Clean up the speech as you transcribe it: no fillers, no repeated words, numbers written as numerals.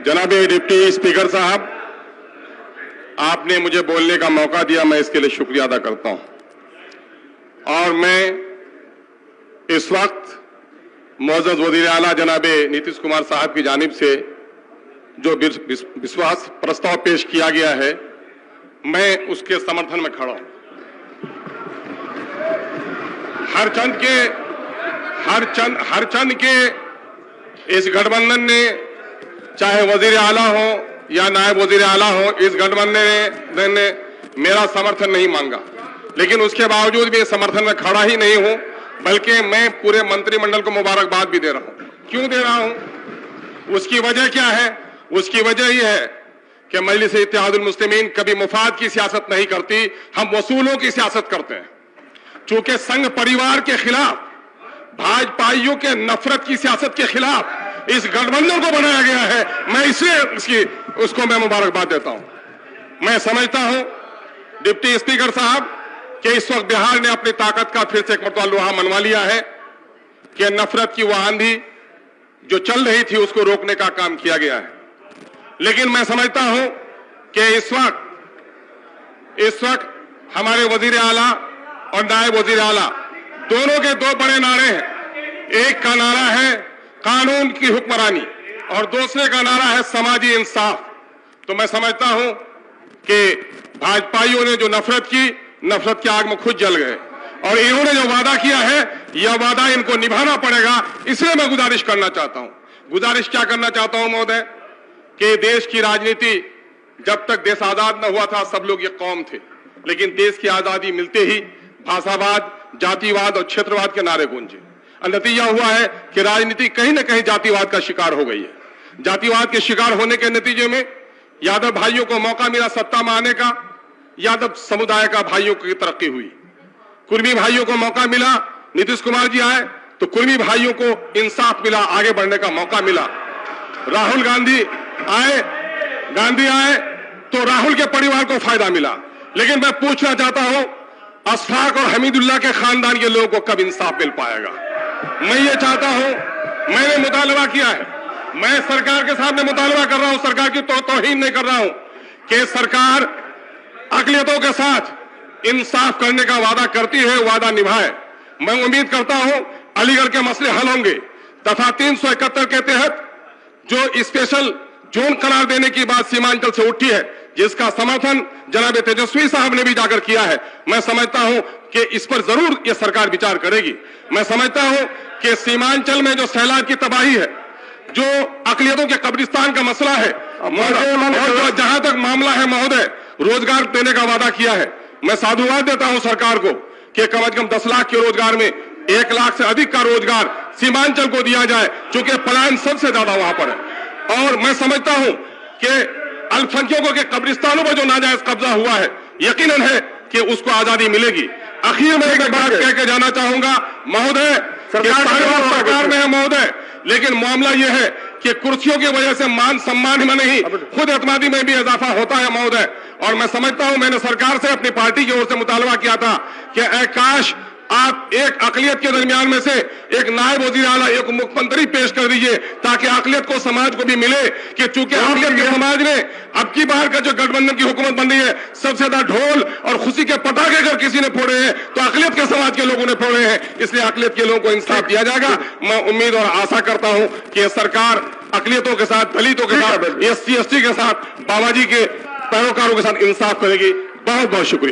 जनाब deputy speaker साहब, आपने मुझे बोलने का मौका दिया, मैं इसके लिए शुक्रिया अदा करता हूं। और मैं इस वक्त मौजूद वजीर आला जनाब नीतीश कुमार साहब की जानिब से जो विश्वास प्रस्ताव पेश किया गया है, मैं उसके समर्थन में खड़ा हूं। हरचंद के इस गठबंधन ने, चाहे वजीर आला हो या नायब वजीर आला हो, इस गठबंधन ने मेरा समर्थन नहीं मांगा, लेकिन उसके बावजूद भी समर्थन में खड़ा ही नहीं हूं, बल्कि मैं पूरे मंत्रिमंडल को मुबारकबाद भी दे रहा हूं। क्यों दे रहा हूं? उसकी वजह क्या है? उसकी वजह यह है कि मजलिस इत्तेहादुल मुस्लिमीन कभी मुफाद की सियासत नहीं करती, हम वसूलों की सियासत करते हैं। चूंकि संघ परिवार के खिलाफ, भाजपाइयों के नफरत की सियासत के खिलाफ इस गठबंधन को बनाया गया है, मैं इसलिए उसको मैं मुबारकबाद देता हूं। मैं समझता हूं डिप्टी स्पीकर साहब कि इस वक्त बिहार ने अपनी ताकत का फिर से एक मरतबा लोहा मनवा लिया है कि नफरत की वह आंधी जो चल रही थी उसको रोकने का काम किया गया है। लेकिन मैं समझता हूं कि इस वक्त हमारे वजीर आला और नायब वजीर आला दोनों के दो बड़े नारे हैं। एक का नारा है कानून की हुक्मरानी और दूसरे का नारा है समाजी इंसाफ। तो मैं समझता हूं कि भाजपाइयों ने जो नफरत की आग में खुद जल गए, और इन्होंने जो वादा किया है, यह वादा इनको निभाना पड़ेगा। इसलिए मैं गुजारिश करना चाहता हूं। गुजारिश क्या करना चाहता हूं महोदय, कि देश की राजनीति, जब तक देश आजाद न हुआ था सब लोग ये कौम थे, लेकिन देश की आजादी मिलते ही भाषावाद, जातिवाद और क्षेत्रवाद के नारे गूंजे। नतीजा हुआ है कि राजनीति कहीं न कहीं जातिवाद का शिकार हो गई है। जातिवाद के शिकार होने के नतीजे में यादव भाइयों को मौका मिला सत्ता में आने का, यादव समुदाय का भाइयों की तरक्की हुई। कुर्मी भाइयों को मौका मिला, नीतीश कुमार जी आए तो कुर्मी भाइयों को इंसाफ मिला, आगे बढ़ने का मौका मिला। राहुल गांधी आए तो राहुल के परिवार को फायदा मिला। लेकिन मैं पूछना चाहता हूं, अशफाक और हमीदुल्लाह के खानदान के लोगों को कब इंसाफ मिल पाएगा? मैं ये चाहता हूं, मैंने मुतालबा किया है, मैं सरकार के सामने मुतालबा कर रहा हूं, सरकार की तौहीन नहीं कर रहा हूं, कि सरकार अक़लियतों के साथ इंसाफ करने का वादा करती है, वादा निभाए। मैं उम्मीद करता हूं अलीगढ़ के मसले हल होंगे। दफा 371 के तहत जो स्पेशल जोन करार देने की बात सीमांचल से उठी है, जिसका समर्थन जनाब तेजस्वी साहब ने भी जाकर किया है, मैं समझता हूं कि इस पर जरूर यह सरकार विचार करेगी। मैं समझता हूं कि सीमांचल में जो सैलाब की तबाही है, जो अक़लियतों के कब्रिस्तान का मसला है, और जहां तक मामला है महोदय, रोजगार देने का वादा किया है, मैं साधुवाद देता हूं सरकार को कि कम से कम 10 लाख के रोजगार में 1 लाख से अधिक का रोजगार सीमांचल को दिया जाए, चूंकि पलायन सबसे ज्यादा वहां पर है। और मैं समझता हूं कि अल्पसंख्यकों के कब्रिस्तानों पर जो नाजायज कब्जा हुआ है, यकीनन है कि उसको आजादी मिलेगी। आखिर में एक बात कह के जाना चाहूंगा महोदय, सरकार में है महोदय, लेकिन मामला यह है कि कुर्सियों की वजह से मान सम्मान में नहीं, खुद एतमादी में भी इजाफा होता है महोदय। और मैं समझता हूं, मैंने सरकार से अपनी पार्टी की ओर से मुतालबा किया था कि काश आप एक अक़लियत के दरमियान में से एक नायब वज़ीर आला, एक मुख्यमंत्री पेश कर दीजिए, ताकि अक़लियत को, समाज को भी मिले कि चूंकि अक़लियत के समाज ने अब की बार का जो गठबंधन की हुकूमत बन रही है, सबसे ज्यादा ढोल और खुशी के पटाखे अगर किसी ने फोड़े हैं तो अक़लियत के समाज के लोगों ने फोड़े हैं। इसलिए अक़लियत के लोगों को इंसाफ दिया जाएगा। मैं उम्मीद और आशा करता हूं कि सरकार अक़लियतों के साथ, दलितों के साथ, SC ST के साथ, बाबा जी के पैरोकारों के साथ इंसाफ करेगी। बहुत बहुत शुक्रिया।